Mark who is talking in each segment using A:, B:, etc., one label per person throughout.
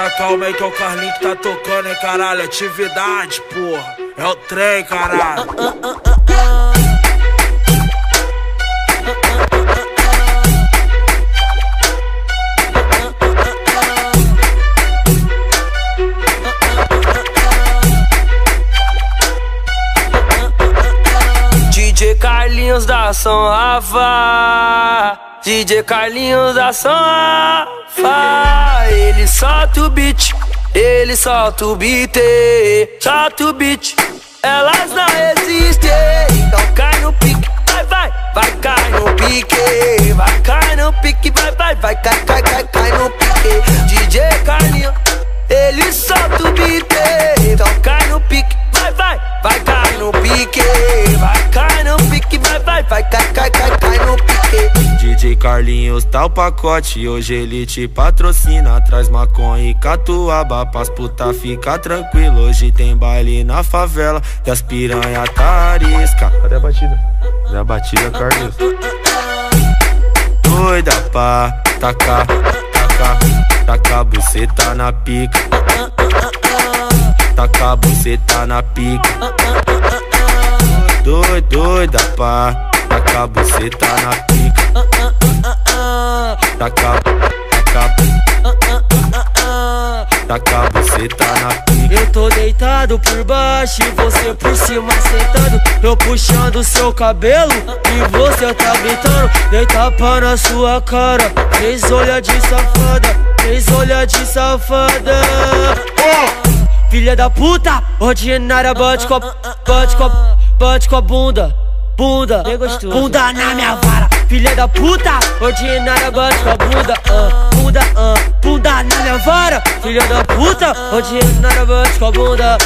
A: tá calma aí que é o Carlinho que tá tocando, hein, caralho. Atividade, porra. É o trem, caralho.
B: DJ Carlinhos da São Rafa, DJ Carlinhos da São Rafa. Ele solta o beat, ele solta o beat, solta o beat. Elas não resistem, então cai no pique, vai cai no pique, vai cai no pique, vai cai no pique. DJ Carlinhos, ele solta o beat, então cai no pique, vai cai no pique, vai cai no pique, vai cai no pique.
C: DJ Carlinhos tá o pacote, hoje ele te patrocina. Traz maconha e catuaba pras puta ficar tranquilo. Hoje tem baile na favela e as piranha tá arisca. Cadê a batida? Cadê a batida, Carlinhos? Doida pra tacar buceta na pica. Tacar buceta na pica. Doida pra tacar buceta na pica. Tacar buceta na pica.
B: Eu tô deitado por baixo e você por cima sentando. Eu puxando seu cabelo e você tá gritando. Dei tapa na sua cara, três olhas de safada, três olhas de safada. Filha da puta, ordinária, bate com a bunda, bunda na minha vara. Filha da puta, ordinária, bate com a bunda na minha vara. Filha da puta, ordinária, bate com a bunda,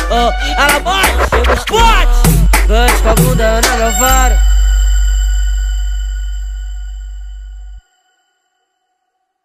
B: ela bate com a bunda na minha vara.